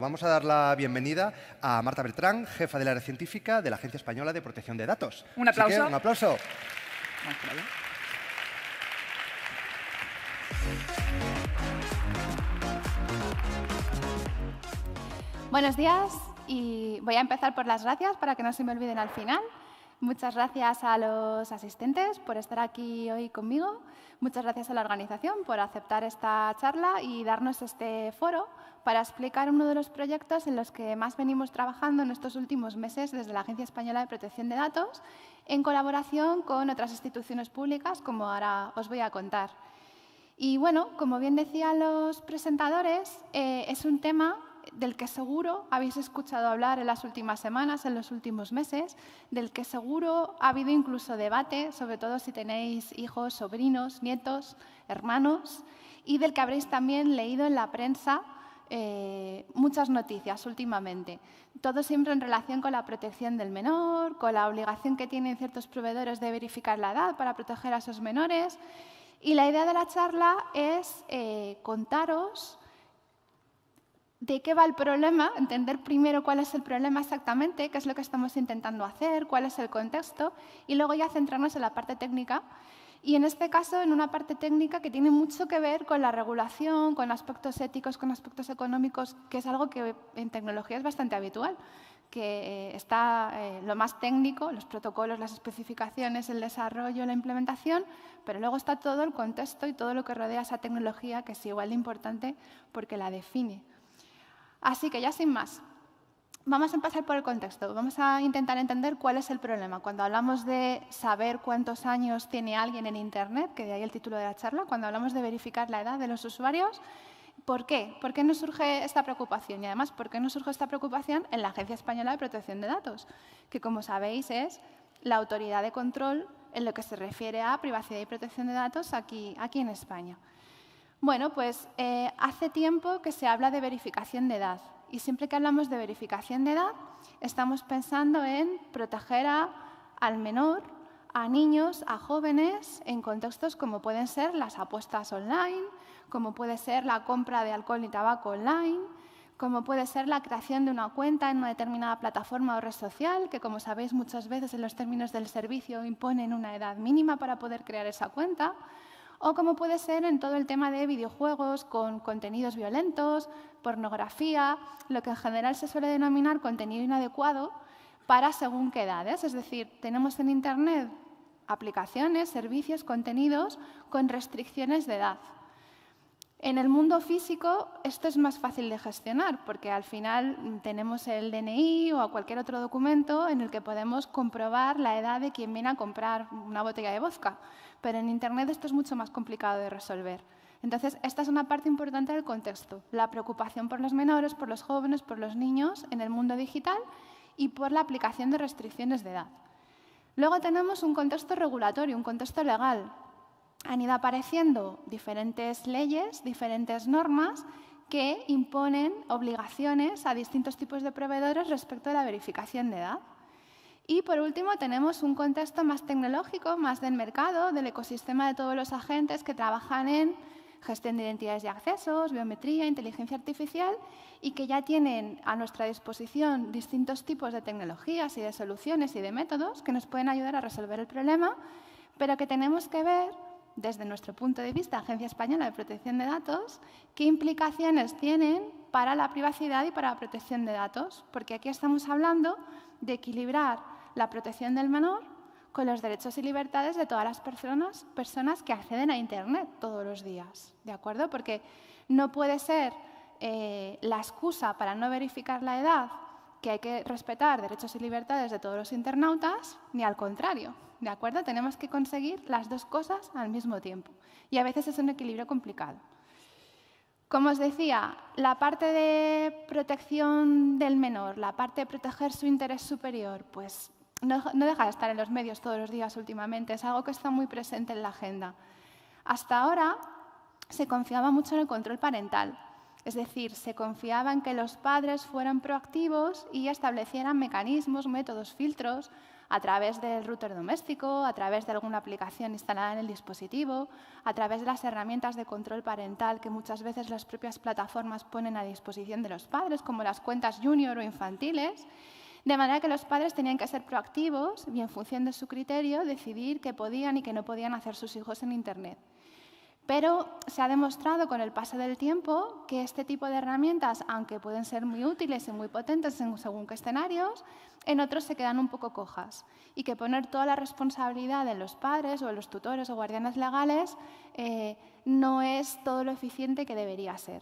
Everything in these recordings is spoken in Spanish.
Vamos a dar la bienvenida a Marta Bertrán, jefa del área científica de la Agencia Española de Protección de Datos. Un aplauso. Así que, un aplauso. Vamos por allá. Buenos días y voy a empezar por las gracias para que no se me olviden al final. Muchas gracias a los asistentes por estar aquí hoy conmigo. Muchas gracias a la organización por aceptar esta charla y darnos este foro para explicar uno de los proyectos en los que más venimos trabajando en estos últimos meses desde la Agencia Española de Protección de Datos en colaboración con otras instituciones públicas, como ahora os voy a contar. Y bueno, como bien decían los presentadores, es un tema del que seguro habéis escuchado hablar en las últimas semanas, en los últimos meses, del que seguro ha habido incluso debate, sobre todo si tenéis hijos, sobrinos, nietos, hermanos, y del que habréis también leído en la prensa muchas noticias últimamente. Todo siempre en relación con la protección del menor, con la obligación que tienen ciertos proveedores de verificar la edad para proteger a esos menores. Y la idea de la charla es contaros de qué va el problema, entender primero cuál es el problema exactamente, qué es lo que estamos intentando hacer, cuál es el contexto, y luego ya centrarnos en la parte técnica. Y en este caso, en una parte técnica que tiene mucho que ver con la regulación, con aspectos éticos, con aspectos económicos, que es algo que en tecnología es bastante habitual, que está lo más técnico, los protocolos, las especificaciones, el desarrollo, la implementación, pero luego está todo el contexto y todo lo que rodea esa tecnología, que es igual de importante porque la define. Así que ya sin más, vamos a empezar por el contexto. Vamos a intentar entender cuál es el problema. Cuando hablamos de saber cuántos años tiene alguien en Internet, que de ahí el título de la charla, cuando hablamos de verificar la edad de los usuarios, ¿por qué? ¿Por qué nos surge esta preocupación? Y además, ¿por qué nos surge esta preocupación en la Agencia Española de Protección de Datos? Que, como sabéis, es la autoridad de control en lo que se refiere a privacidad y protección de datos aquí en España. Bueno, pues hace tiempo que se habla de verificación de edad y siempre que hablamos de verificación de edad estamos pensando en proteger al menor, a niños, a jóvenes en contextos como pueden ser las apuestas online, como puede ser la compra de alcohol y tabaco online, como puede ser la creación de una cuenta en una determinada plataforma o red social, que como sabéis muchas veces en los términos del servicio imponen una edad mínima para poder crear esa cuenta, o como puede ser en todo el tema de videojuegos con contenidos violentos, pornografía, lo que en general se suele denominar contenido inadecuado para según qué edades. Es decir, tenemos en Internet aplicaciones, servicios, contenidos con restricciones de edad. En el mundo físico esto es más fácil de gestionar porque al final tenemos el DNI o cualquier otro documento en el que podemos comprobar la edad de quien viene a comprar una botella de vodka. Pero en Internet esto es mucho más complicado de resolver. Entonces, esta es una parte importante del contexto, la preocupación por los menores, por los jóvenes, por los niños en el mundo digital y por la aplicación de restricciones de edad. Luego tenemos un contexto regulatorio, un contexto legal. Han ido apareciendo diferentes leyes, diferentes normas que imponen obligaciones a distintos tipos de proveedores respecto a la verificación de edad. Y, por último, tenemos un contexto más tecnológico, más del mercado, del ecosistema de todos los agentes que trabajan en gestión de identidades y accesos, biometría, inteligencia artificial y que ya tienen a nuestra disposición distintos tipos de tecnologías y de soluciones y de métodos que nos pueden ayudar a resolver el problema, pero que tenemos que ver, desde nuestro punto de vista, Agencia Española de Protección de Datos, qué implicaciones tienen para la privacidad y para la protección de datos, porque aquí estamos hablando de equilibrar la protección del menor con los derechos y libertades de todas las personas que acceden a Internet todos los días, ¿de acuerdo? Porque no puede ser la excusa para no verificar la edad que hay que respetar derechos y libertades de todos los internautas, ni al contrario, ¿de acuerdo? Tenemos que conseguir las dos cosas al mismo tiempo y a veces es un equilibrio complicado. Como os decía, la parte de protección del menor, la parte de proteger su interés superior, pues no deja de estar en los medios todos los días últimamente, es algo que está muy presente en la agenda. Hasta ahora se confiaba mucho en el control parental, es decir, se confiaba en que los padres fueran proactivos y establecieran mecanismos, métodos, filtros a través del router doméstico, a través de alguna aplicación instalada en el dispositivo, a través de las herramientas de control parental que muchas veces las propias plataformas ponen a disposición de los padres, como las cuentas junior o infantiles, de manera que los padres tenían que ser proactivos y, en función de su criterio, decidir qué podían y qué no podían hacer sus hijos en Internet. Pero se ha demostrado con el paso del tiempo que este tipo de herramientas, aunque pueden ser muy útiles y muy potentes en según qué escenarios, en otros se quedan un poco cojas y que poner toda la responsabilidad en los padres o en los tutores o guardianes legales no es todo lo eficiente que debería ser.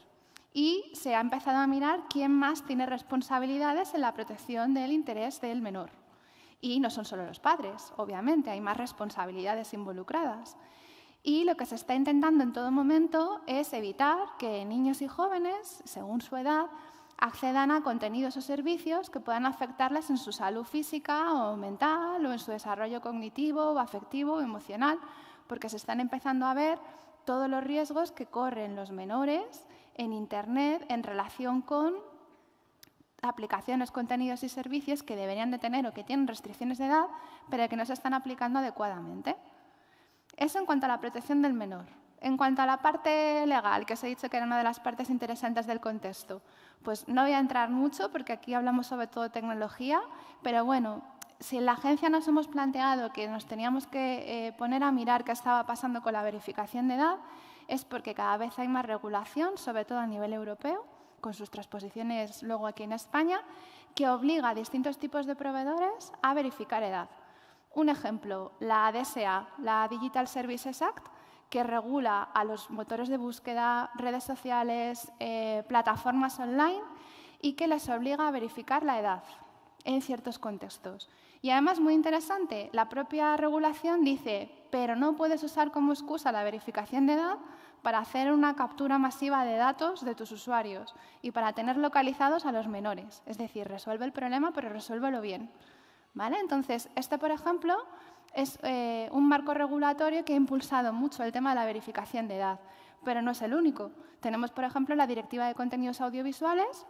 Y se ha empezado a mirar quién más tiene responsabilidades en la protección del interés del menor. Y no son solo los padres, obviamente, hay más responsabilidades involucradas. Y lo que se está intentando en todo momento es evitar que niños y jóvenes, según su edad, accedan a contenidos o servicios que puedan afectarles en su salud física o mental o en su desarrollo cognitivo o afectivo o emocional, porque se están empezando a ver todos los riesgos que corren los menores en Internet en relación con aplicaciones, contenidos y servicios que deberían de tener o que tienen restricciones de edad, pero que no se están aplicando adecuadamente. Eso en cuanto a la protección del menor. En cuanto a la parte legal, que os he dicho que era una de las partes interesantes del contexto, pues no voy a entrar mucho porque aquí hablamos sobre todo de tecnología, pero bueno, si en la agencia nos hemos planteado que nos teníamos que poner a mirar qué estaba pasando con la verificación de edad, es porque cada vez hay más regulación, sobre todo a nivel europeo, con sus transposiciones luego aquí en España, que obliga a distintos tipos de proveedores a verificar edad. Un ejemplo, la DSA, la Digital Services Act, que regula a los motores de búsqueda, redes sociales, plataformas online y que les obliga a verificar la edad en ciertos contextos. Y además, muy interesante, la propia regulación dice, pero no puedes usar como excusa la verificación de edad para hacer una captura masiva de datos de tus usuarios y para tener localizados a los menores. Es decir, resuelve el problema, pero resuélvelo bien. ¿Vale? Entonces, este, por ejemplo, es un marco regulatorio que ha impulsado mucho el tema de la verificación de edad, pero no es el único. Tenemos, por ejemplo, la Directiva de Contenidos Audiovisuales,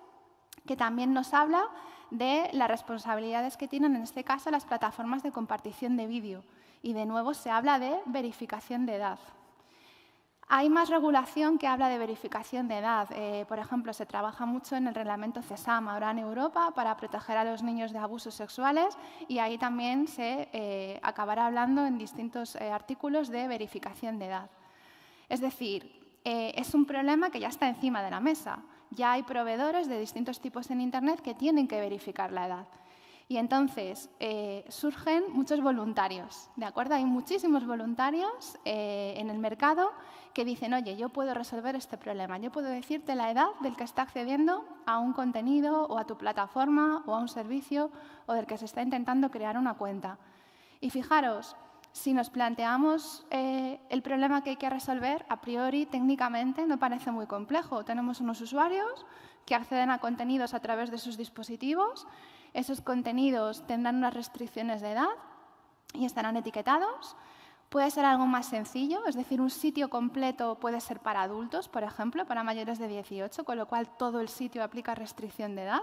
que también nos habla de las responsabilidades que tienen, en este caso, las plataformas de compartición de vídeo. Y, de nuevo, se habla de verificación de edad. Hay más regulación que habla de verificación de edad. Por ejemplo, se trabaja mucho en el reglamento CESAM ahora en Europa para proteger a los niños de abusos sexuales y ahí también se acabará hablando en distintos artículos de verificación de edad. Es decir, es un problema que ya está encima de la mesa. Ya hay proveedores de distintos tipos en Internet que tienen que verificar la edad. Y entonces surgen muchos voluntarios, ¿de acuerdo? Hay muchísimos voluntarios en el mercado que dicen, oye, yo puedo resolver este problema, yo puedo decirte la edad del que está accediendo a un contenido o a tu plataforma o a un servicio o del que se está intentando crear una cuenta. Y fijaros, si nos planteamos el problema que hay que resolver, a priori, técnicamente, no parece muy complejo. Tenemos unos usuarios que acceden a contenidos a través de sus dispositivos. Esos contenidos tendrán unas restricciones de edad y estarán etiquetados. Puede ser algo más sencillo, es decir, un sitio completo puede ser para adultos, por ejemplo, para mayores de 18, con lo cual todo el sitio aplica restricción de edad.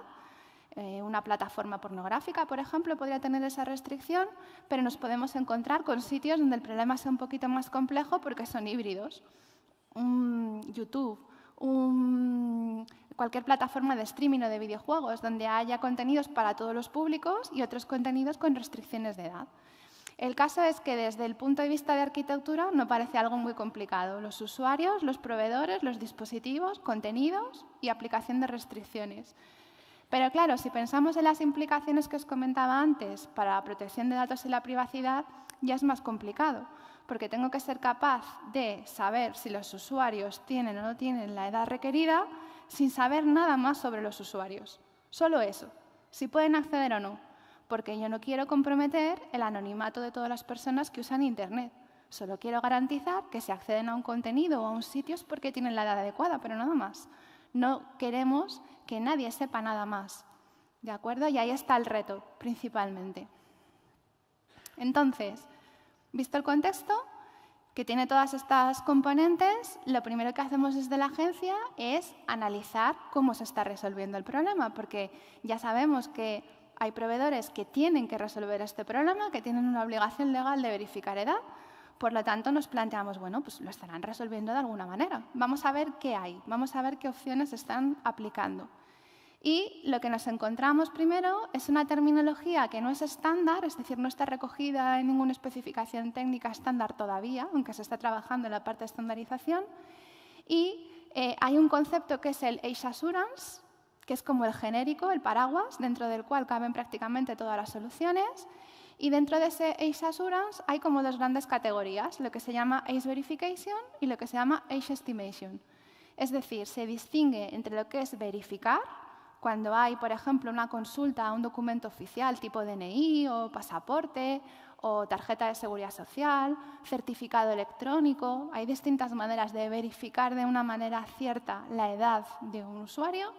Una plataforma pornográfica, por ejemplo, podría tener esa restricción, pero nos podemos encontrar con sitios donde el problema sea un poquito más complejo porque son híbridos. YouTube, cualquier plataforma de streaming o de videojuegos donde haya contenidos para todos los públicos y otros contenidos con restricciones de edad. El caso es que desde el punto de vista de arquitectura no parece algo muy complicado. Los usuarios, los proveedores, los dispositivos, contenidos y aplicación de restricciones. Pero claro, si pensamos en las implicaciones que os comentaba antes para la protección de datos y la privacidad, ya es más complicado, porque tengo que ser capaz de saber si los usuarios tienen o no tienen la edad requerida sin saber nada más sobre los usuarios. Solo eso, si pueden acceder o no, porque yo no quiero comprometer el anonimato de todas las personas que usan Internet. Solo quiero garantizar que si acceden a un contenido o a un sitio es porque tienen la edad adecuada, pero nada más. No queremos que nadie sepa nada más, ¿de acuerdo? Y ahí está el reto, principalmente. Entonces, visto el contexto, que tiene todas estas componentes, lo primero que hacemos desde la agencia es analizar cómo se está resolviendo el problema, porque ya sabemos que hay proveedores que tienen que resolver este problema, que tienen una obligación legal de verificar edad. Por lo tanto, nos planteamos, bueno, pues lo estarán resolviendo de alguna manera. Vamos a ver qué hay, vamos a ver qué opciones están aplicando. Y lo que nos encontramos primero es una terminología que no es estándar, es decir, no está recogida en ninguna especificación técnica estándar todavía, aunque se está trabajando en la parte de estandarización. Y hay un concepto que es el Age Assurance, que es como el genérico, el paraguas, dentro del cual caben prácticamente todas las soluciones. Y dentro de ese Age Assurance hay como dos grandes categorías, lo que se llama Age Verification y lo que se llama Age Estimation. Es decir, se distingue entre lo que es verificar, cuando hay, por ejemplo, una consulta a un documento oficial tipo DNI o pasaporte o tarjeta de seguridad social, certificado electrónico. Hay distintas maneras de verificar de una manera cierta la edad de un usuario.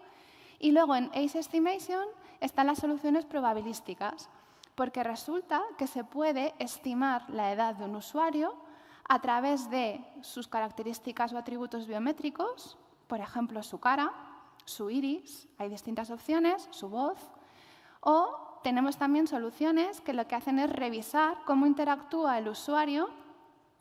Y luego en Age Estimation están las soluciones probabilísticas, porque resulta que se puede estimar la edad de un usuario a través de sus características o atributos biométricos, por ejemplo, su cara, su iris, hay distintas opciones, su voz, o tenemos también soluciones que lo que hacen es revisar cómo interactúa el usuario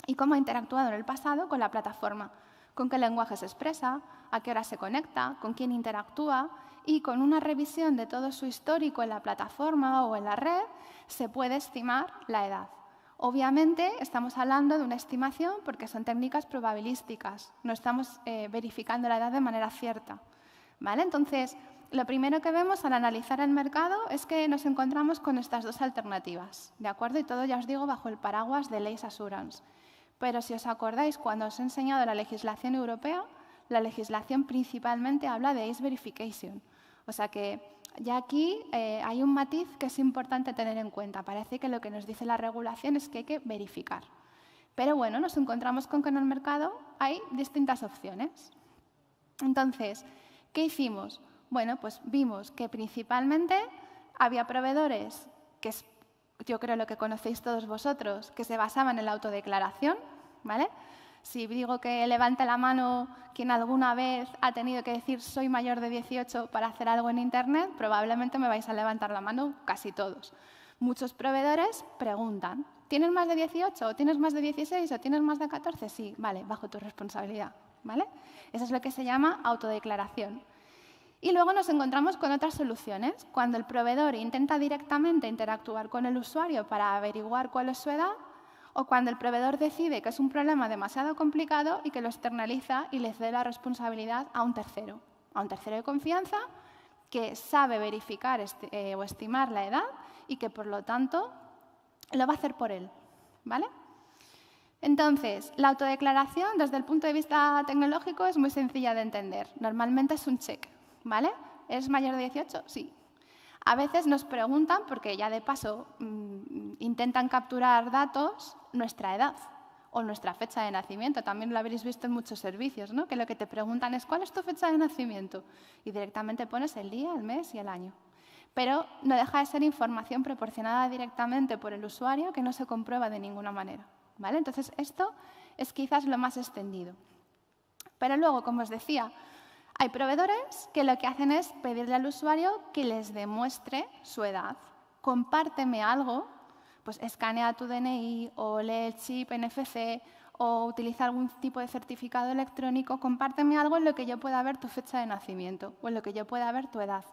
y cómo ha interactuado en el pasado con la plataforma, con qué lenguaje se expresa, a qué hora se conecta, con quién interactúa, y con una revisión de todo su histórico en la plataforma o en la red se puede estimar la edad. Obviamente estamos hablando de una estimación porque son técnicas probabilísticas, no estamos verificando la edad de manera cierta. ¿Vale? Entonces, lo primero que vemos al analizar el mercado es que nos encontramos con estas dos alternativas, ¿de acuerdo? Y todo, ya os digo, bajo el paraguas de Age Assurance. Pero si os acordáis, cuando os he enseñado la legislación europea, la legislación principalmente habla de Age Verification. O sea que ya aquí hay un matiz que es importante tener en cuenta. Parece que lo que nos dice la regulación es que hay que verificar. Pero bueno, nos encontramos con que en el mercado hay distintas opciones. Entonces, ¿qué hicimos? Bueno, pues vimos que principalmente había proveedores, que es, yo creo lo que conocéis todos vosotros, que se basaban en la autodeclaración, ¿vale? Si digo que levante la mano quien alguna vez ha tenido que decir soy mayor de 18 para hacer algo en Internet, probablemente me vais a levantar la mano casi todos. Muchos proveedores preguntan, ¿tienes más de 18 o tienes más de 16 o tienes más de 14? Sí, vale, bajo tu responsabilidad, ¿vale? Eso es lo que se llama autodeclaración. Y luego nos encontramos con otras soluciones. Cuando el proveedor intenta directamente interactuar con el usuario para averiguar cuál es su edad, o cuando el proveedor decide que es un problema demasiado complicado y que lo externaliza y le cede la responsabilidad a un tercero de confianza que sabe verificar o estimar la edad y que, por lo tanto, lo va a hacer por él, ¿vale? Entonces, la autodeclaración, desde el punto de vista tecnológico, es muy sencilla de entender. Normalmente es un check, ¿vale? ¿Eres mayor de 18? Sí. A veces nos preguntan, porque ya de paso intentan capturar datos, nuestra edad o nuestra fecha de nacimiento. También lo habréis visto en muchos servicios, ¿no? Que lo que te preguntan es ¿cuál es tu fecha de nacimiento? Y directamente pones el día, el mes y el año. Pero no deja de ser información proporcionada directamente por el usuario que no se comprueba de ninguna manera, ¿vale? Entonces, esto es quizás lo más extendido. Pero luego, como os decía, hay proveedores que lo que hacen es pedirle al usuario que les demuestre su edad. Compárteme algo, pues escanea tu DNI o lee el chip NFC o utiliza algún tipo de certificado electrónico, compárteme algo en lo que yo pueda ver tu fecha de nacimiento o en lo que yo pueda ver tu edad.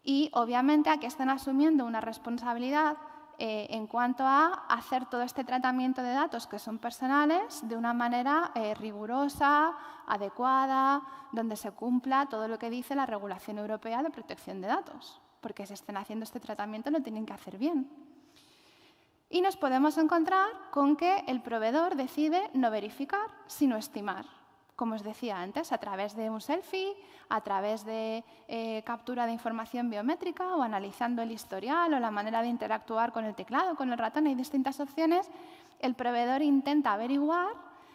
Y obviamente aquí están asumiendo una responsabilidad en cuanto a hacer todo este tratamiento de datos que son personales de una manera rigurosa, adecuada, donde se cumpla todo lo que dice la regulación europea de protección de datos. Porque si estén haciendo este tratamiento lo tienen que hacer bien. Y nos podemos encontrar con que el proveedor decide no verificar, sino estimar. Como os decía antes, a través de un selfie, a través de captura de información biométrica o analizando el historial o la manera de interactuar con el teclado, con el ratón, hay distintas opciones. El proveedor intenta averiguar,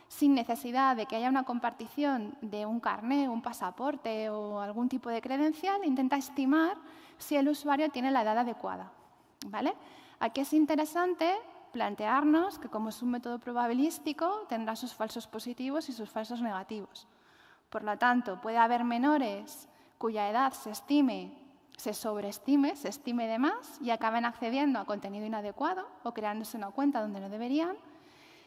sin necesidad de que haya una compartición de un carné, un pasaporte o algún tipo de credencial, intenta estimar si el usuario tiene la edad adecuada, ¿vale? Aquí es interesante plantearnos que, como es un método probabilístico, tendrá sus falsos positivos y sus falsos negativos. Por lo tanto, puede haber menores cuya edad se estime se sobreestime, se estime de más y acaben accediendo a contenido inadecuado o creándose una cuenta donde no deberían.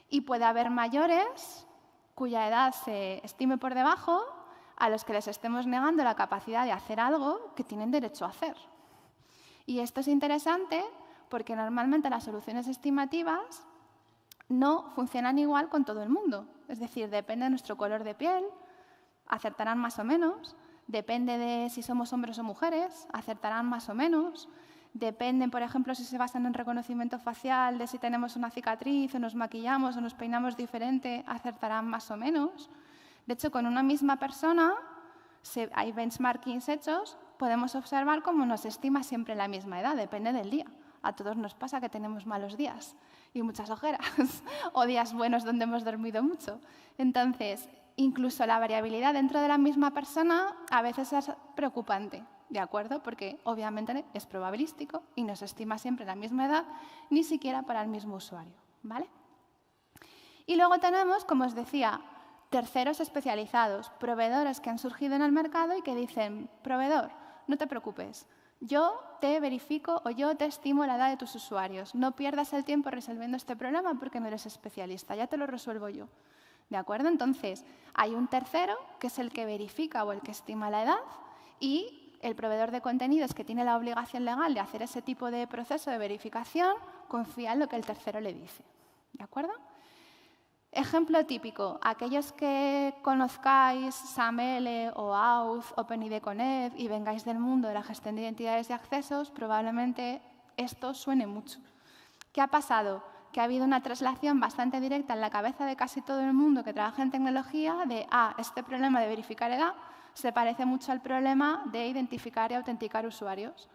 Y puede haber mayores cuya edad se estime por debajo a los que les estemos negando la capacidad de hacer algo que tienen derecho a hacer. Y esto es interesante porque normalmente las soluciones estimativas no funcionan igual con todo el mundo. Es decir, depende de nuestro color de piel, acertarán más o menos. Depende de si somos hombres o mujeres, acertarán más o menos. Depende, por ejemplo, si se basan en reconocimiento facial, de si tenemos una cicatriz o nos maquillamos o nos peinamos diferente, acertarán más o menos. De hecho, con una misma persona, hay benchmarkings hechos, podemos observar cómo nos estima siempre la misma edad, depende del día. A todos nos pasa que tenemos malos días y muchas ojeras, o días buenos donde hemos dormido mucho. Entonces, incluso la variabilidad dentro de la misma persona a veces es preocupante, ¿de acuerdo? Porque obviamente es probabilístico y no se estima siempre la misma edad, ni siquiera para el mismo usuario, ¿vale? Y luego tenemos, como os decía, terceros especializados, proveedores que han surgido en el mercado y que dicen, proveedor, no te preocupes, yo te verifico o yo te estimo la edad de tus usuarios. No pierdas el tiempo resolviendo este problema porque no eres especialista, ya te lo resuelvo yo. ¿De acuerdo? Entonces, hay un tercero, que es el que verifica o el que estima la edad, y el proveedor de contenidos, que tiene la obligación legal de hacer ese tipo de proceso de verificación, confía en lo que el tercero le dice. ¿De acuerdo? Ejemplo típico, aquellos que conozcáis SAML o Auth, OpenID Connect y vengáis del mundo de la gestión de identidades y accesos, probablemente esto suene mucho. ¿Qué ha pasado? Que ha habido una traslación bastante directa en la cabeza de casi todo el mundo que trabaja en tecnología de, este problema de verificar edad se parece mucho al problema de identificar y autenticar usuarios.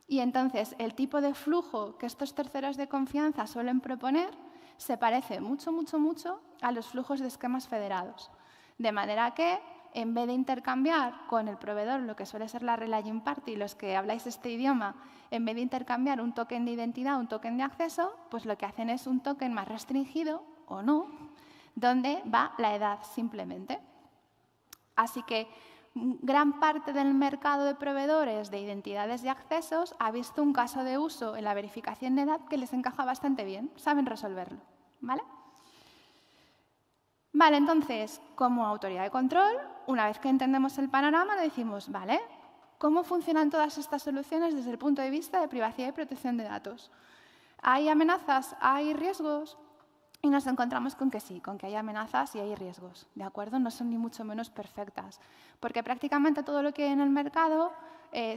Y entonces, el tipo de flujo que estos terceros de confianza suelen proponer se parece mucho, mucho, mucho a los flujos de esquemas federados. De manera que, en vez de intercambiar con el proveedor lo que suele ser la Relaying Party, los que habláis este idioma, en vez de intercambiar un token de identidad, un token de acceso, pues lo que hacen es un token más restringido, o no, donde va la edad simplemente. Así que gran parte del mercado de proveedores de identidades y accesos ha visto un caso de uso en la verificación de edad que les encaja bastante bien, saben resolverlo, ¿vale? Vale, entonces, como autoridad de control, una vez que entendemos el panorama, decimos, vale, ¿cómo funcionan todas estas soluciones desde el punto de vista de privacidad y protección de datos? ¿Hay amenazas? ¿Hay riesgos? Y nos encontramos con que sí, con que hay amenazas y hay riesgos, ¿de acuerdo? No son ni mucho menos perfectas, porque prácticamente todo lo que hay en el mercado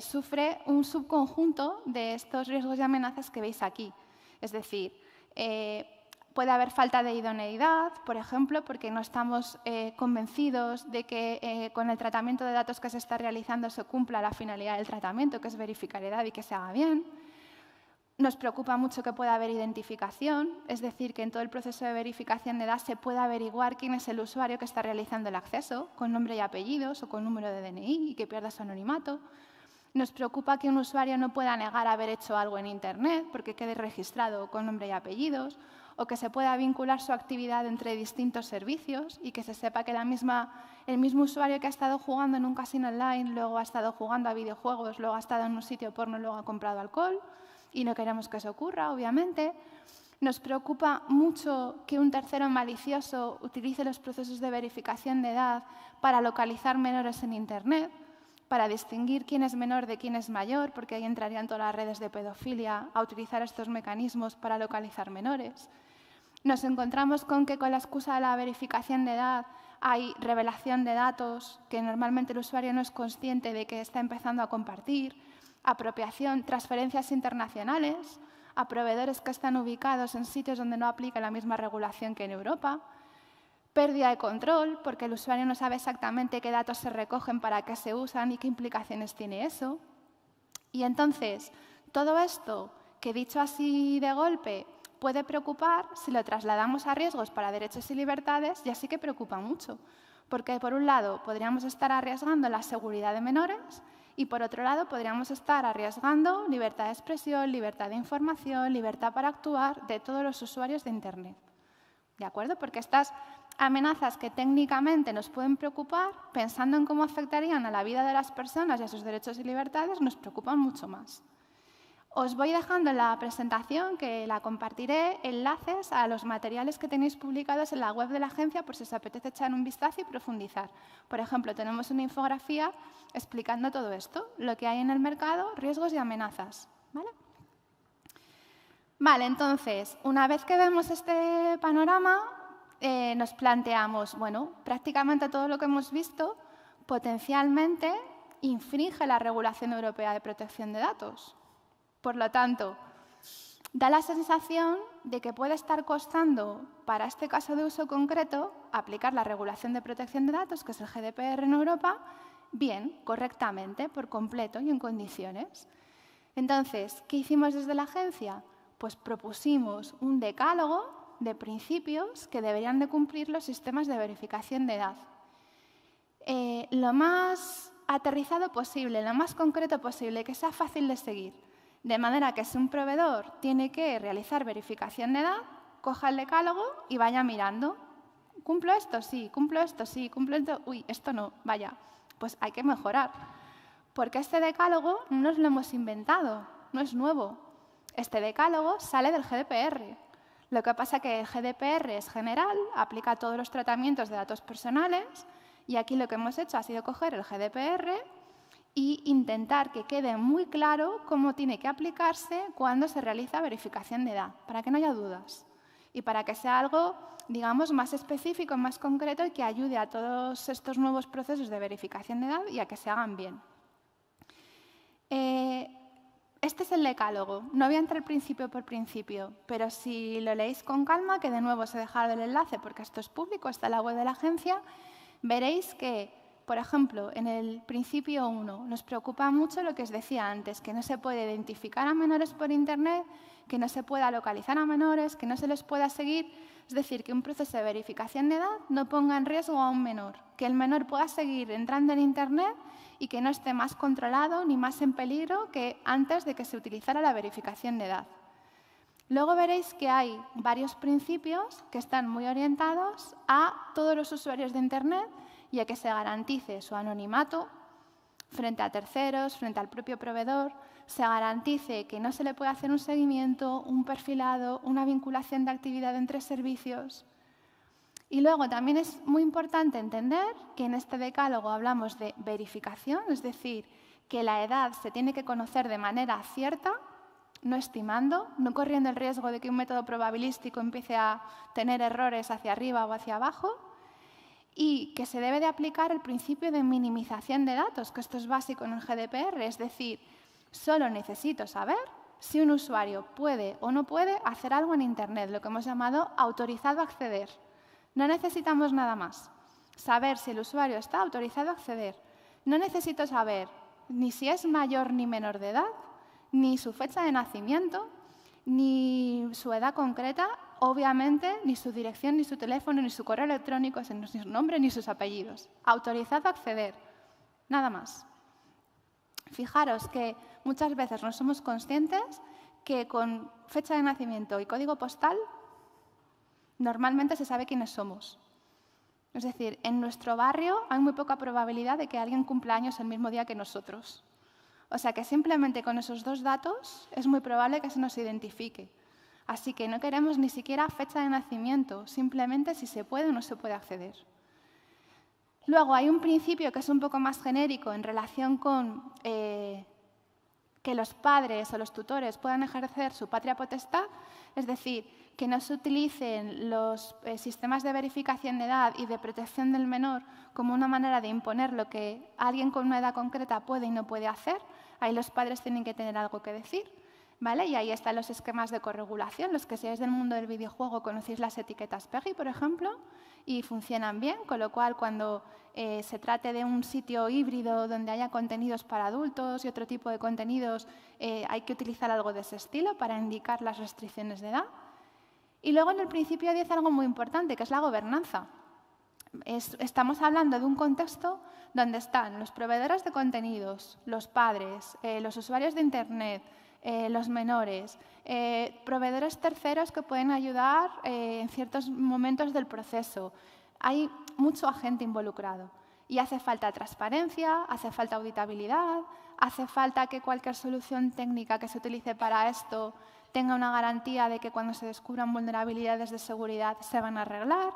sufre un subconjunto de estos riesgos y amenazas que veis aquí. Es decir, puede haber falta de idoneidad, por ejemplo, porque no estamos convencidos de que con el tratamiento de datos que se está realizando se cumpla la finalidad del tratamiento, que es verificar edad y que se haga bien. Nos preocupa mucho que pueda haber identificación, es decir, que en todo el proceso de verificación de edad se pueda averiguar quién es el usuario que está realizando el acceso, con nombre y apellidos o con número de DNI y que pierda su anonimato. Nos preocupa que un usuario no pueda negar haber hecho algo en Internet porque quede registrado con nombre y apellidos, o que se pueda vincular su actividad entre distintos servicios y que se sepa que el mismo usuario que ha estado jugando en un casino online, luego ha estado jugando a videojuegos, luego ha estado en un sitio porno, luego ha comprado alcohol, y no queremos que eso ocurra, obviamente. Nos preocupa mucho que un tercero malicioso utilice los procesos de verificación de edad para localizar menores en Internet, para distinguir quién es menor de quién es mayor, porque ahí entrarían todas las redes de pedofilia a utilizar estos mecanismos para localizar menores. Nos encontramos con que con la excusa de la verificación de edad hay revelación de datos que normalmente el usuario no es consciente de que está empezando a compartir, apropiación, transferencias internacionales a proveedores que están ubicados en sitios donde no aplica la misma regulación que en Europa, pérdida de control, porque el usuario no sabe exactamente qué datos se recogen, para qué se usan y qué implicaciones tiene eso. Y entonces, todo esto, que dicho así de golpe, puede preocupar, si lo trasladamos a riesgos para derechos y libertades, ya sí que preocupa mucho. Porque, por un lado, podríamos estar arriesgando la seguridad de menores y, por otro lado, podríamos estar arriesgando libertad de expresión, libertad de información, libertad para actuar de todos los usuarios de Internet. ¿De acuerdo? Porque estas amenazas que técnicamente nos pueden preocupar, pensando en cómo afectarían a la vida de las personas y a sus derechos y libertades, nos preocupan mucho más. Os voy dejando en la presentación, que la compartiré, enlaces a los materiales que tenéis publicados en la web de la agencia por si os apetece echar un vistazo y profundizar. Por ejemplo, tenemos una infografía explicando todo esto, lo que hay en el mercado, riesgos y amenazas. Vale, entonces, una vez que vemos este panorama, nos planteamos, bueno, prácticamente todo lo que hemos visto potencialmente infringe la regulación europea de protección de datos. Por lo tanto, da la sensación de que puede estar costando, para este caso de uso concreto, aplicar la regulación de protección de datos, que es el GDPR en Europa, bien, correctamente, por completo y en condiciones. Entonces, ¿qué hicimos desde la agencia? Pues propusimos un decálogo de principios que deberían de cumplir los sistemas de verificación de edad. Lo más aterrizado posible, lo más concreto posible, que sea fácil de seguir. De manera que si un proveedor tiene que realizar verificación de edad, coja el decálogo y vaya mirando. ¿Cumplo esto? Sí. ¿Cumplo esto? Sí. ¿Cumplo esto? Uy, esto no. Vaya, pues hay que mejorar. Porque este decálogo no nos lo hemos inventado, no es nuevo. Este decálogo sale del GDPR. Lo que pasa es que el GDPR es general, aplica a todos los tratamientos de datos personales, y aquí lo que hemos hecho ha sido coger el GDPR y intentar que quede muy claro cómo tiene que aplicarse cuando se realiza verificación de edad, para que no haya dudas y para que sea algo, digamos, más específico, más concreto y que ayude a todos estos nuevos procesos de verificación de edad y a que se hagan bien. Este es el decálogo. No voy a entrar principio por principio, pero si lo leéis con calma, que de nuevo os he dejado el enlace porque esto es público, está en la web de la agencia, veréis que, por ejemplo, en el principio 1 nos preocupa mucho lo que os decía antes, que no se puede identificar a menores por Internet, que no se pueda localizar a menores, que no se les pueda seguir. Es decir, que un proceso de verificación de edad no ponga en riesgo a un menor, que el menor pueda seguir entrando en Internet y que no esté más controlado ni más en peligro que antes de que se utilizara la verificación de edad. Luego veréis que hay varios principios que están muy orientados a todos los usuarios de Internet y a que se garantice su anonimato frente a terceros, frente al propio proveedor, se garantice que no se le puede hacer un seguimiento, un perfilado, una vinculación de actividad entre servicios. Y luego también es muy importante entender que en este decálogo hablamos de verificación, es decir, que la edad se tiene que conocer de manera cierta, no estimando, no corriendo el riesgo de que un método probabilístico empiece a tener errores hacia arriba o hacia abajo, y que se debe de aplicar el principio de minimización de datos, que esto es básico en el GDPR, es decir, solo necesito saber si un usuario puede o no puede hacer algo en Internet, lo que hemos llamado autorizado a acceder. No necesitamos nada más. Saber si el usuario está autorizado a acceder. No necesito saber ni si es mayor ni menor de edad, ni su fecha de nacimiento, ni su edad concreta, obviamente, ni su dirección, ni su teléfono, ni su correo electrónico, ni su nombre, ni sus apellidos. Autorizado a acceder. Nada más. Fijaros que muchas veces no somos conscientes que con fecha de nacimiento y código postal normalmente se sabe quiénes somos. Es decir, en nuestro barrio hay muy poca probabilidad de que alguien cumpla años el mismo día que nosotros. O sea que simplemente con esos dos datos es muy probable que se nos identifique. Así que no queremos ni siquiera fecha de nacimiento, simplemente si se puede o no se puede acceder. Luego hay un principio que es un poco más genérico en relación con que los padres o los tutores puedan ejercer su patria potestad, es decir, que no se utilicen los sistemas de verificación de edad y de protección del menor como una manera de imponer lo que alguien con una edad concreta puede y no puede hacer. Ahí los padres tienen que tener algo que decir, ¿vale? Y ahí están los esquemas de corregulación. Los que seáis del mundo del videojuego conocéis las etiquetas PEGI, por ejemplo, y funcionan bien, con lo cual cuando se trate de un sitio híbrido donde haya contenidos para adultos y otro tipo de contenidos, hay que utilizar algo de ese estilo para indicar las restricciones de edad. Y luego en el principio 10 algo muy importante, que es la gobernanza. Estamos hablando de un contexto donde están los proveedores de contenidos, los padres, los usuarios de Internet, los menores, proveedores terceros que pueden ayudar en ciertos momentos del proceso, hay mucho agente involucrado y hace falta transparencia, hace falta auditabilidad, hace falta que cualquier solución técnica que se utilice para esto tenga una garantía de que cuando se descubran vulnerabilidades de seguridad se van a arreglar.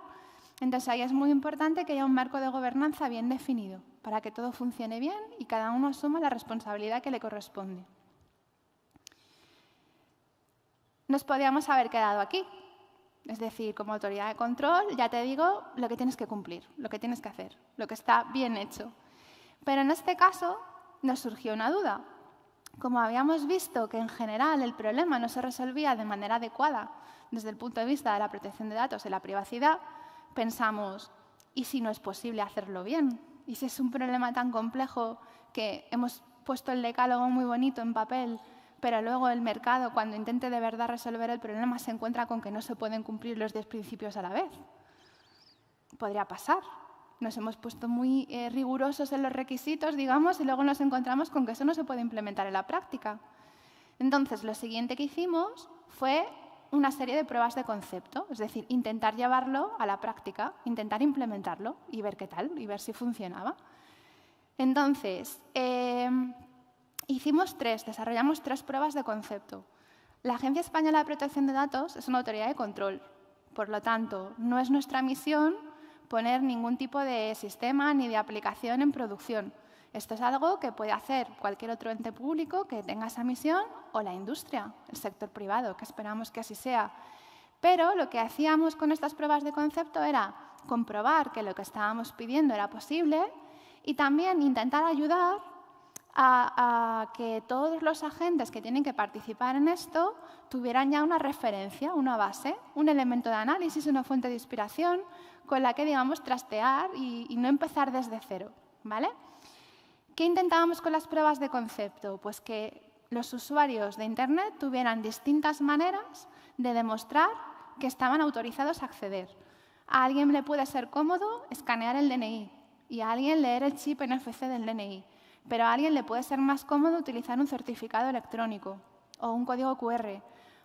Entonces, ahí es muy importante que haya un marco de gobernanza bien definido para que todo funcione bien y cada uno asuma la responsabilidad que le corresponde. Nos podríamos haber quedado aquí. Es decir, como autoridad de control, ya te digo lo que tienes que cumplir, lo que tienes que hacer, lo que está bien hecho. Pero en este caso nos surgió una duda. Como habíamos visto que en general el problema no se resolvía de manera adecuada desde el punto de vista de la protección de datos y la privacidad, pensamos, ¿y si no es posible hacerlo bien? ¿Y si es un problema tan complejo que hemos puesto el decálogo muy bonito en papel, pero luego el mercado, cuando intente de verdad resolver el problema, se encuentra con que no se pueden cumplir los 10 principios a la vez? Podría pasar. Nos hemos puesto muy rigurosos en los requisitos, digamos, y luego nos encontramos con que eso no se puede implementar en la práctica. Entonces, lo siguiente que hicimos fue una serie de pruebas de concepto, es decir, intentar llevarlo a la práctica, intentar implementarlo y ver qué tal, y ver si funcionaba. Entonces, desarrollamos tres pruebas de concepto. La Agencia Española de Protección de Datos es una autoridad de control. Por lo tanto, no es nuestra misión poner ningún tipo de sistema ni de aplicación en producción. Esto es algo que puede hacer cualquier otro ente público que tenga esa misión o la industria, el sector privado, que esperamos que así sea. Pero lo que hacíamos con estas pruebas de concepto era comprobar que lo que estábamos pidiendo era posible y también intentar ayudar a que todos los agentes que tienen que participar en esto tuvieran ya una referencia, una base, un elemento de análisis, una fuente de inspiración con la que, digamos, trastear y no empezar desde cero, ¿vale? ¿Qué intentábamos con las pruebas de concepto? Pues que los usuarios de Internet tuvieran distintas maneras de demostrar que estaban autorizados a acceder. A alguien le puede ser cómodo escanear el DNI y a alguien leer el chip NFC del DNI, pero a alguien le puede ser más cómodo utilizar un certificado electrónico o un código QR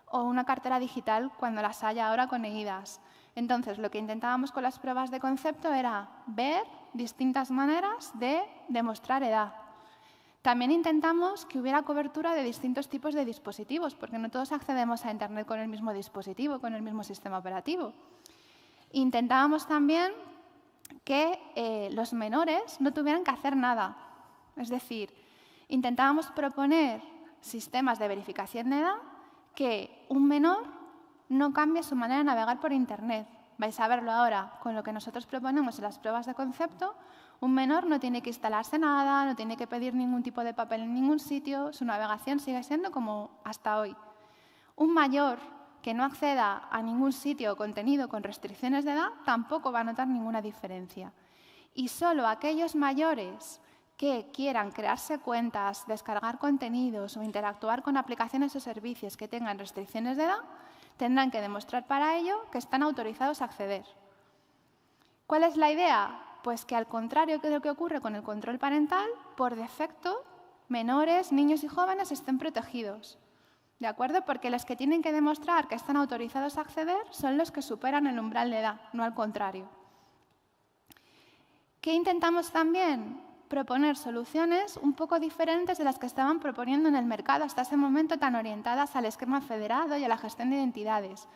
o una cartera digital cuando las haya ahora con eIDAS. Entonces, lo que intentábamos con las pruebas de concepto era ver distintas maneras de demostrar edad. También intentamos que hubiera cobertura de distintos tipos de dispositivos, porque no todos accedemos a Internet con el mismo dispositivo, con el mismo sistema operativo. Intentábamos también que los menores no tuvieran que hacer nada. Es decir, intentábamos proponer sistemas de verificación de edad que un menor no cambie su manera de navegar por Internet. Vais a verlo ahora con lo que nosotros proponemos en las pruebas de concepto. Un menor no tiene que instalarse nada, no tiene que pedir ningún tipo de papel en ningún sitio, su navegación sigue siendo como hasta hoy. Un mayor que no acceda a ningún sitio o contenido con restricciones de edad tampoco va a notar ninguna diferencia. Y solo aquellos mayores que quieran crearse cuentas, descargar contenidos o interactuar con aplicaciones o servicios que tengan restricciones de edad, tendrán que demostrar para ello que están autorizados a acceder. ¿Cuál es la idea? Pues que al contrario de lo que ocurre con el control parental, por defecto, menores, niños y jóvenes estén protegidos. ¿De acuerdo? Porque los que tienen que demostrar que están autorizados a acceder son los que superan el umbral de edad, no al contrario. ¿Qué intentamos también? Proponer soluciones un poco diferentes de las que estaban proponiendo en el mercado hasta ese momento, tan orientadas al esquema federado y a la gestión de identidades.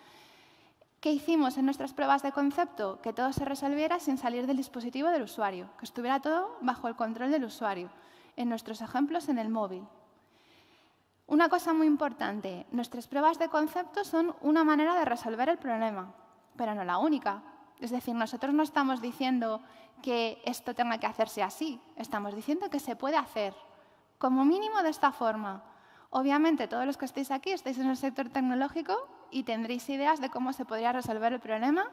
¿Qué hicimos en nuestras pruebas de concepto? Que todo se resolviera sin salir del dispositivo del usuario, que estuviera todo bajo el control del usuario, en nuestros ejemplos en el móvil. Una cosa muy importante, nuestras pruebas de concepto son una manera de resolver el problema, pero no la única. Es decir, nosotros no estamos diciendo que esto tenga que hacerse así, estamos diciendo que se puede hacer, como mínimo de esta forma. Obviamente, todos los que estáis aquí estáis en el sector tecnológico y tendréis ideas de cómo se podría resolver el problema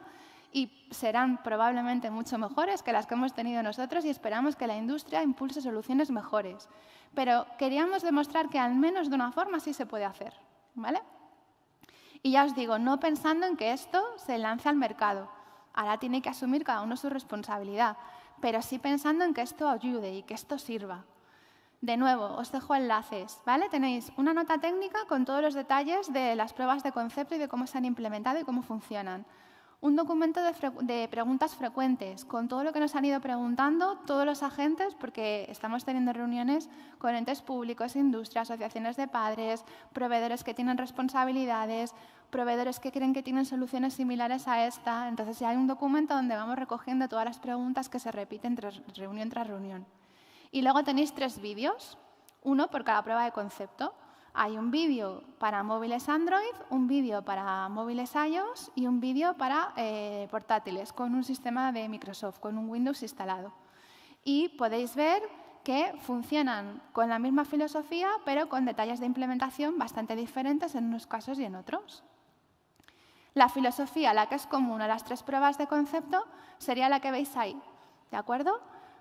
y serán probablemente mucho mejores que las que hemos tenido nosotros y esperamos que la industria impulse soluciones mejores. Pero queríamos demostrar que al menos de una forma sí se puede hacer, ¿vale? Y ya os digo, no pensando en que esto se lance al mercado. Ahora tiene que asumir cada uno su responsabilidad, pero sí pensando en que esto ayude y que esto sirva. De nuevo, os dejo enlaces, ¿vale? Tenéis una nota técnica con todos los detalles de las pruebas de concepto y de cómo se han implementado y cómo funcionan. Un documento de preguntas frecuentes, con todo lo que nos han ido preguntando todos los agentes, porque estamos teniendo reuniones con entes públicos, industrias, asociaciones de padres, proveedores que tienen responsabilidades, proveedores que creen que tienen soluciones similares a esta. Entonces, ya hay un documento donde vamos recogiendo todas las preguntas que se repiten reunión tras reunión. Y luego tenéis 3 vídeos, uno por cada prueba de concepto. Hay un vídeo para móviles Android, un vídeo para móviles iOS y un vídeo para portátiles con un sistema de Microsoft, con un Windows instalado. Y podéis ver que funcionan con la misma filosofía, pero con detalles de implementación bastante diferentes en unos casos y en otros. La filosofía, la que es común a las 3 pruebas de concepto, sería la que veis ahí, ¿de acuerdo?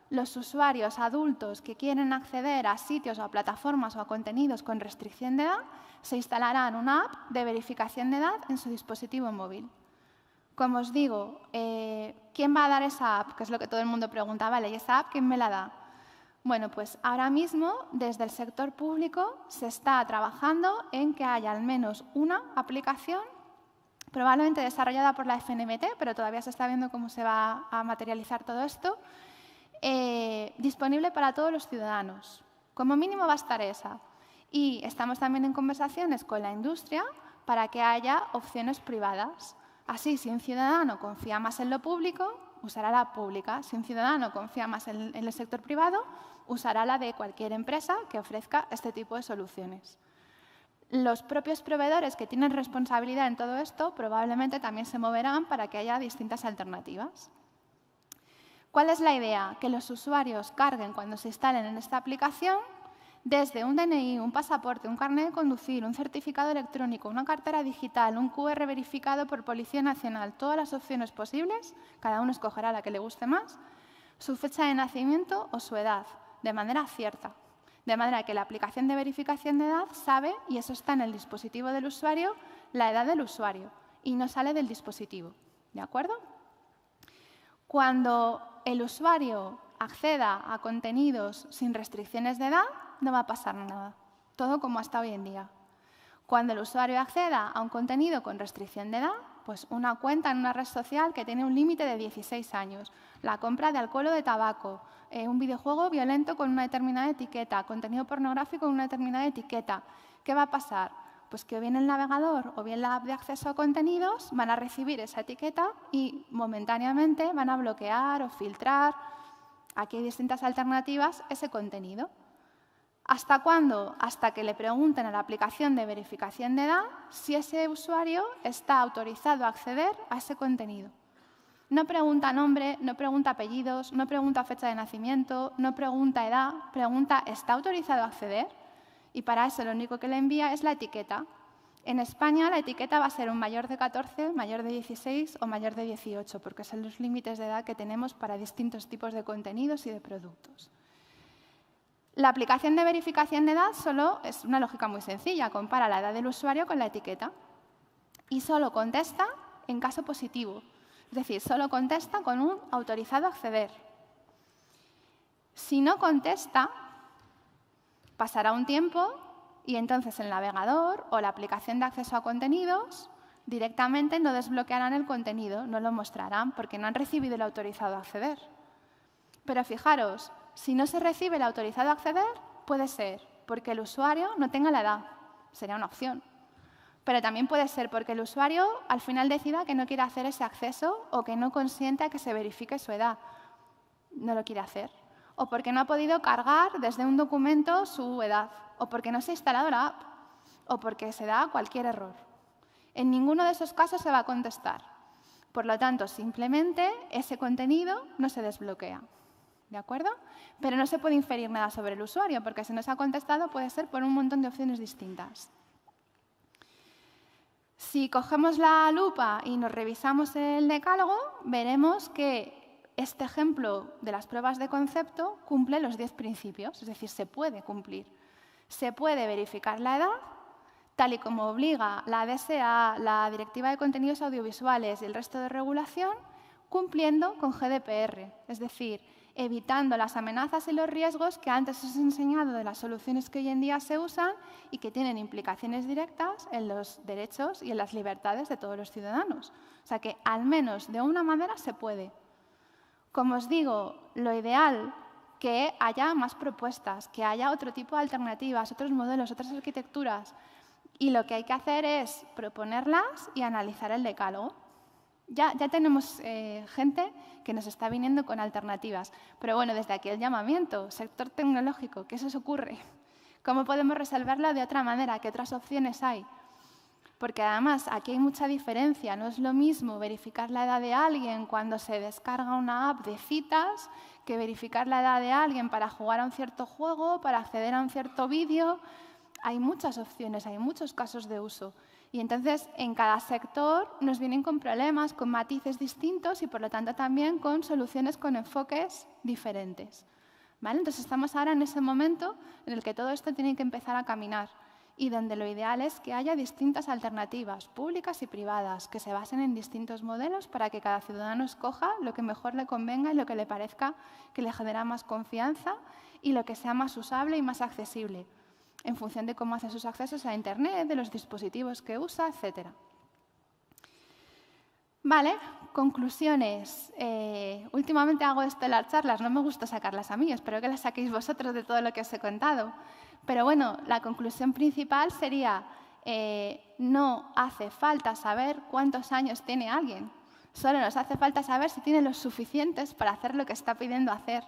Los usuarios adultos que quieren acceder a sitios o a plataformas o a contenidos con restricción de edad se instalarán una app de verificación de edad en su dispositivo móvil. Como os digo, ¿quién va a dar esa app? Que es lo que todo el mundo pregunta. Vale, ¿y esa app quién me la da? Bueno, pues ahora mismo, desde el sector público, se está trabajando en que haya al menos una aplicación, probablemente desarrollada por la FNMT, pero todavía se está viendo cómo se va a materializar todo esto, disponible para todos los ciudadanos. Como mínimo va a estar esa. Y estamos también en conversaciones con la industria para que haya opciones privadas. Así, si un ciudadano confía más en lo público, usará la pública. Si un ciudadano confía más en el sector privado, usará la de cualquier empresa que ofrezca este tipo de soluciones. Los propios proveedores que tienen responsabilidad en todo esto probablemente también se moverán para que haya distintas alternativas. ¿Cuál es la idea? Que los usuarios carguen cuando se instalen en esta aplicación desde un DNI, un pasaporte, un carnet de conducir, un certificado electrónico, una cartera digital, un QR verificado por Policía Nacional, todas las opciones posibles, cada uno escogerá la que le guste más, su fecha de nacimiento o su edad, de manera cierta. De manera que la aplicación de verificación de edad sabe, y eso está en el dispositivo del usuario, la edad del usuario y no sale del dispositivo. ¿De acuerdo? Cuando el usuario acceda a contenidos sin restricciones de edad, no va a pasar nada. Todo como hasta hoy en día. Cuando el usuario acceda a un contenido con restricción de edad, pues una cuenta en una red social que tiene un límite de 16 años, la compra de alcohol o de tabaco, un videojuego violento con una determinada etiqueta, contenido pornográfico con una determinada etiqueta, ¿qué va a pasar? Pues que o bien el navegador o bien la app de acceso a contenidos van a recibir esa etiqueta y momentáneamente van a bloquear o filtrar, aquí hay distintas alternativas, ese contenido. ¿Hasta cuándo? Hasta que le pregunten a la aplicación de verificación de edad si ese usuario está autorizado a acceder a ese contenido. No pregunta nombre, no pregunta apellidos, no pregunta fecha de nacimiento, no pregunta edad, pregunta ¿está autorizado a acceder? Y para eso lo único que le envía es la etiqueta. En España la etiqueta va a ser un mayor de 14, mayor de 16 o mayor de 18, porque son los límites de edad que tenemos para distintos tipos de contenidos y de productos. La aplicación de verificación de edad solo es una lógica muy sencilla, compara la edad del usuario con la etiqueta y solo contesta en caso positivo, es decir, solo contesta con un autorizado a acceder. Si no contesta, pasará un tiempo y entonces el navegador o la aplicación de acceso a contenidos directamente no desbloquearán el contenido, no lo mostrarán porque no han recibido el autorizado a acceder. Pero fijaros, si no se recibe el autorizado a acceder, puede ser porque el usuario no tenga la edad, sería una opción. Pero también puede ser porque el usuario al final decida que no quiere hacer ese acceso o que no consiente a que se verifique su edad, no lo quiere hacer. O porque no ha podido cargar desde un documento su edad, o porque no se ha instalado la app, o porque se da cualquier error. En ninguno de esos casos se va a contestar. Por lo tanto, simplemente ese contenido no se desbloquea. ¿De acuerdo? Pero no se puede inferir nada sobre el usuario, porque si no se ha contestado puede ser por un montón de opciones distintas. Si cogemos la lupa y nos revisamos el decálogo, veremos que este ejemplo de las pruebas de concepto cumple los 10 principios, es decir, se puede cumplir. Se puede verificar la edad, tal y como obliga la DSA, la Directiva de Contenidos Audiovisuales y el resto de regulación, cumpliendo con GDPR, es decir, evitando las amenazas y los riesgos que antes os he enseñado de las soluciones que hoy en día se usan y que tienen implicaciones directas en los derechos y en las libertades de todos los ciudadanos. O sea que al menos de una manera se puede. Como os digo, lo ideal que haya más propuestas, que haya otro tipo de alternativas, otros modelos, otras arquitecturas. Y lo que hay que hacer es proponerlas y analizar el decálogo. Ya tenemos gente que nos está viniendo con alternativas. Pero bueno, desde aquí el llamamiento, sector tecnológico, ¿qué se os ocurre? ¿Cómo podemos resolverlo de otra manera? ¿Qué otras opciones hay? Porque además aquí hay mucha diferencia. No es lo mismo verificar la edad de alguien cuando se descarga una app de citas que verificar la edad de alguien para jugar a un cierto juego, para acceder a un cierto vídeo. Hay muchas opciones, hay muchos casos de uso. Y entonces, en cada sector nos vienen con problemas, con matices distintos y, por lo tanto, también con soluciones con enfoques diferentes. ¿Vale? Entonces, estamos ahora en ese momento en el que todo esto tiene que empezar a caminar y donde lo ideal es que haya distintas alternativas, públicas y privadas, que se basen en distintos modelos para que cada ciudadano escoja lo que mejor le convenga y lo que le parezca que le genera más confianza y lo que sea más usable y más accesible, en función de cómo hace sus accesos a Internet, de los dispositivos que usa, etc. Vale, conclusiones. Últimamente hago esto en las charlas, no me gusta sacarlas a mí, espero que las saquéis vosotros de todo lo que os he contado. Pero bueno, la conclusión principal sería, no hace falta saber cuántos años tiene alguien, solo nos hace falta saber si tiene los suficientes para hacer lo que está pidiendo hacer.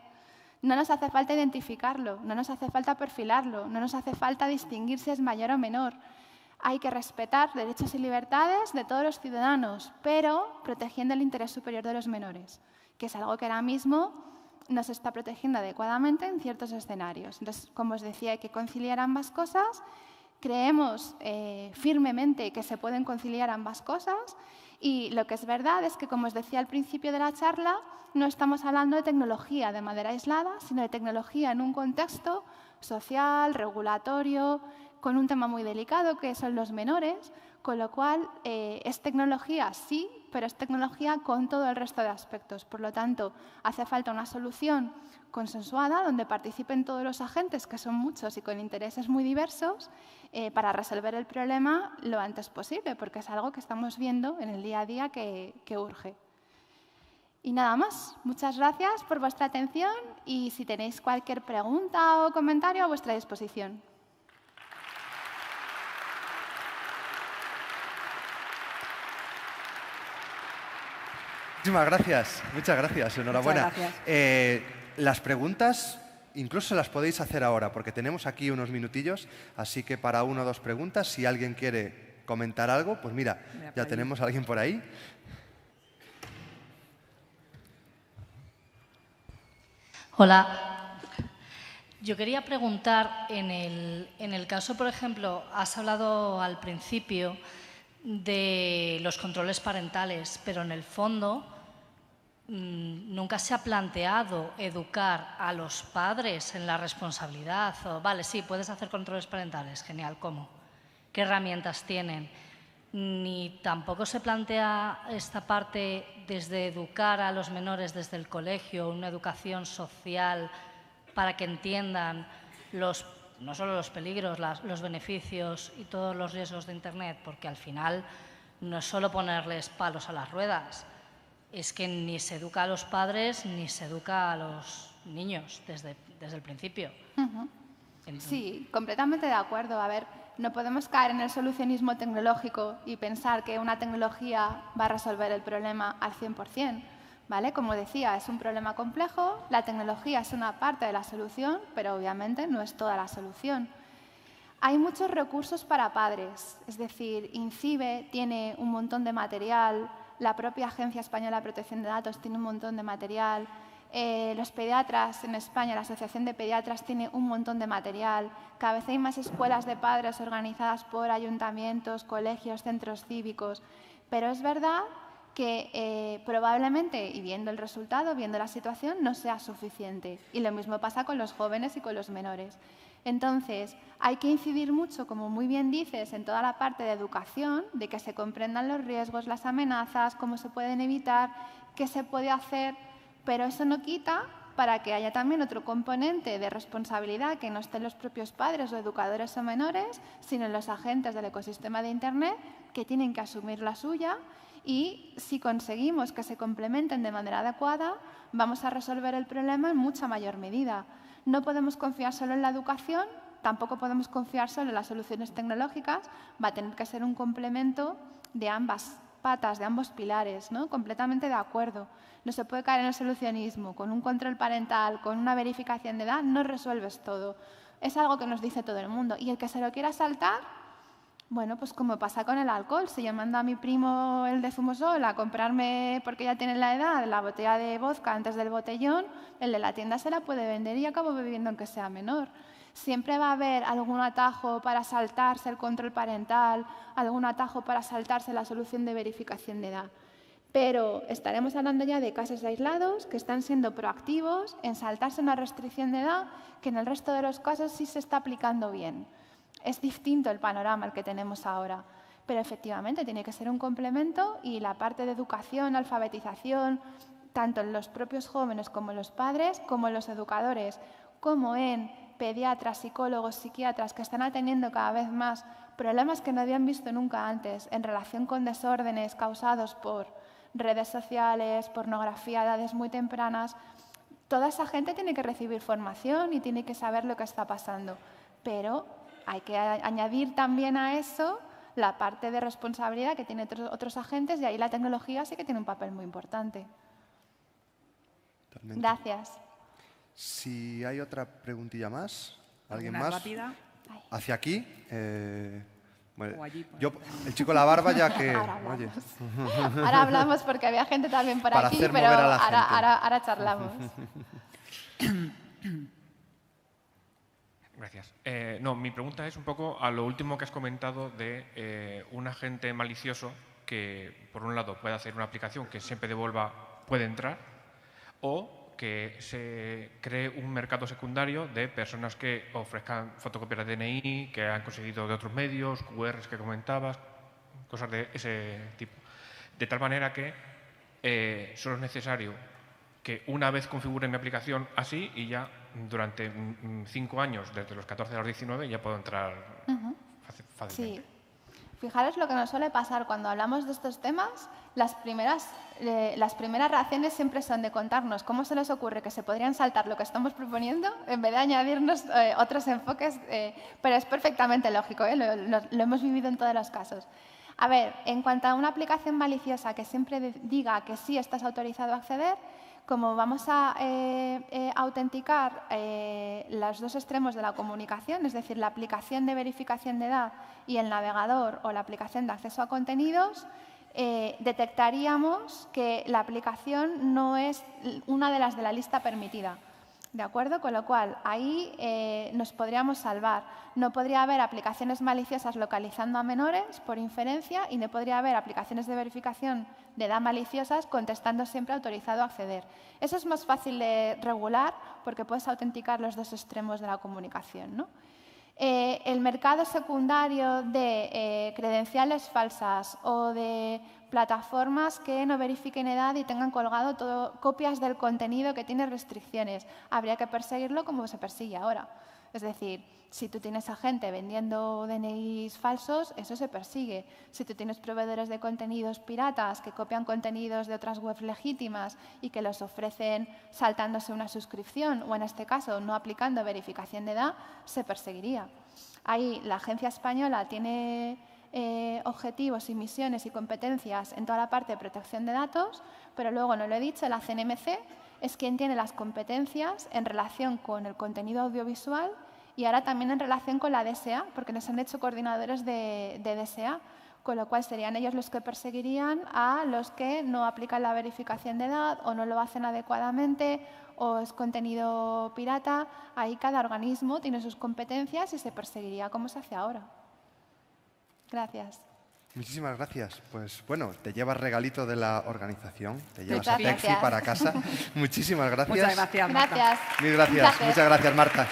No nos hace falta identificarlo, no nos hace falta perfilarlo, no nos hace falta distinguir si es mayor o menor. Hay que respetar derechos y libertades de todos los ciudadanos, pero protegiendo el interés superior de los menores, que es algo que ahora mismo no se está protegiendo adecuadamente en ciertos escenarios. Entonces, como os decía, hay que conciliar ambas cosas. Creemos firmemente que se pueden conciliar ambas cosas y lo que es verdad es que, como os decía al principio de la charla, no estamos hablando de tecnología de manera aislada, sino de tecnología en un contexto social, regulatorio, con un tema muy delicado que son los menores, con lo cual es tecnología, sí, pero es tecnología con todo el resto de aspectos. Por lo tanto, hace falta una solución consensuada donde participen todos los agentes, que son muchos y con intereses muy diversos, para resolver el problema lo antes posible, porque es algo que estamos viendo en el día a día que urge. Y nada más. Muchas gracias por vuestra atención y si tenéis cualquier pregunta o comentario, a vuestra disposición. Muchas gracias, enhorabuena. Muchas gracias. Las preguntas incluso las podéis hacer ahora, porque tenemos aquí unos minutillos, así que para 1 o 2 preguntas, si alguien quiere comentar algo, pues mira, ya tenemos a alguien por ahí. Hola. Yo quería preguntar, en el caso, por ejemplo, has hablado al principio de los controles parentales, pero en el fondo nunca se ha planteado educar a los padres en la responsabilidad. Vale, sí, puedes hacer controles parentales, genial, ¿cómo? ¿Qué herramientas tienen? Ni tampoco se plantea esta parte desde educar a los menores desde el colegio, una educación social para que entiendan no solo los peligros, los beneficios y todos los riesgos de Internet, porque al final no es solo ponerles palos a las ruedas, es que ni se educa a los padres ni se educa a los niños desde el principio. Sí, completamente de acuerdo. A ver, no podemos caer en el solucionismo tecnológico y pensar que una tecnología va a resolver el problema al 100%. ¿Vale? Como decía, es un problema complejo, la tecnología es una parte de la solución, pero obviamente no es toda la solución. Hay muchos recursos para padres, es decir, INCIBE tiene un montón de material, la propia Agencia Española de Protección de Datos tiene un montón de material, los pediatras en España, la Asociación de Pediatras tiene un montón de material, cada vez hay más escuelas de padres organizadas por ayuntamientos, colegios, centros cívicos, pero es verdad que probablemente, y viendo el resultado, viendo la situación, no sea suficiente. Y lo mismo pasa con los jóvenes y con los menores. Entonces, hay que incidir mucho, como muy bien dices, en toda la parte de educación, de que se comprendan los riesgos, las amenazas, cómo se pueden evitar, qué se puede hacer, pero eso no quita para que haya también otro componente de responsabilidad que no estén los propios padres o educadores o menores, sino los agentes del ecosistema de Internet que tienen que asumir la suya. Y si conseguimos que se complementen de manera adecuada, vamos a resolver el problema en mucha mayor medida. No podemos confiar solo en la educación, tampoco podemos confiar solo en las soluciones tecnológicas, va a tener que ser un complemento de ambas patas, de ambos pilares, ¿no? Completamente de acuerdo. No se puede caer en el solucionismo. Con un control parental, con una verificación de edad, no resuelves todo. Es algo que nos dice todo el mundo. Y el que se lo quiera saltar, bueno, pues como pasa con el alcohol. Si yo mando a mi primo, el de Zumosol, a comprarme, porque ya tiene la edad, la botella de vodka antes del botellón, el de la tienda se la puede vender y acabo bebiendo aunque sea menor. Siempre va a haber algún atajo para saltarse el control parental, algún atajo para saltarse la solución de verificación de edad. Pero estaremos hablando ya de casos aislados que están siendo proactivos en saltarse una restricción de edad que en el resto de los casos sí se está aplicando bien. Es distinto el panorama al que tenemos ahora, pero efectivamente tiene que ser un complemento y la parte de educación, alfabetización, tanto en los propios jóvenes como en los padres, como en los educadores, como en pediatras, psicólogos, psiquiatras que están atendiendo cada vez más problemas que no habían visto nunca antes en relación con desórdenes causados por redes sociales, pornografía a edades muy tempranas. Toda esa gente tiene que recibir formación y tiene que saber lo que está pasando, pero hay que añadir también a eso la parte de responsabilidad que tienen otros agentes y ahí la tecnología sí que tiene un papel muy importante. Totalmente. Gracias. Si hay otra preguntilla más, ¿alguien ¿Alguna más? rápida? Hacia aquí. Bueno, O allí, por yo, delante. el chico de la barba ya que... Ahora hablamos. Oye, Ahora hablamos porque había gente también por Para aquí, hacer pero mover a la ahora charlamos. Gracias. No, mi pregunta es un poco a lo último que has comentado de un agente malicioso que, por un lado, puede hacer una aplicación que siempre devuelva, puede entrar, o que se cree un mercado secundario de personas que ofrezcan fotocopias de DNI, que han conseguido de otros medios, QRs que comentabas, cosas de ese tipo. De tal manera que solo es necesario que una vez configure mi aplicación así y ya durante 5 años, desde los 14 a los 19, ya puedo entrar fácilmente. Sí. Fijaros lo que nos suele pasar cuando hablamos de estos temas. Las primeras reacciones siempre son de contarnos cómo se les ocurre que se podrían saltar lo que estamos proponiendo en vez de añadirnos otros enfoques, pero es perfectamente lógico, lo hemos vivido en todos los casos. A ver, en cuanto a una aplicación maliciosa que siempre diga que sí estás autorizado a acceder, como vamos a autenticar los dos extremos de la comunicación, es decir, la aplicación de verificación de edad y el navegador o la aplicación de acceso a contenidos, detectaríamos que la aplicación no es una de las de la lista permitida. ¿De acuerdo? Con lo cual, ahí nos podríamos salvar. No podría haber aplicaciones maliciosas localizando a menores por inferencia y no podría haber aplicaciones de verificación de edad maliciosas contestando siempre autorizado a acceder. Eso es más fácil de regular porque puedes autenticar los dos extremos de la comunicación, ¿no? El mercado secundario de credenciales falsas o de plataformas que no verifiquen edad y tengan colgado copias del contenido que tiene restricciones. Habría que perseguirlo como se persigue ahora. Es decir, si tú tienes a gente vendiendo DNIs falsos, eso se persigue. Si tú tienes proveedores de contenidos piratas que copian contenidos de otras webs legítimas y que los ofrecen saltándose una suscripción o, en este caso, no aplicando verificación de edad, se perseguiría. Ahí la agencia española tiene objetivos y misiones y competencias en toda la parte de protección de datos, pero luego, no lo he dicho, la CNMC es quien tiene las competencias en relación con el contenido audiovisual y ahora también en relación con la DSA, porque nos han hecho coordinadores de DSA, con lo cual serían ellos los que perseguirían a los que no aplican la verificación de edad o no lo hacen adecuadamente o es contenido pirata. Ahí cada organismo tiene sus competencias y se perseguiría como se hace ahora. Gracias. Muchísimas gracias. Pues bueno, te llevas regalito de la organización, te llevas Muchas a Pexi gracias. para casa. Muchísimas gracias. Muchas gracias, Marta. Gracias. Mil gracias. Un placer. Muchas gracias, Marta.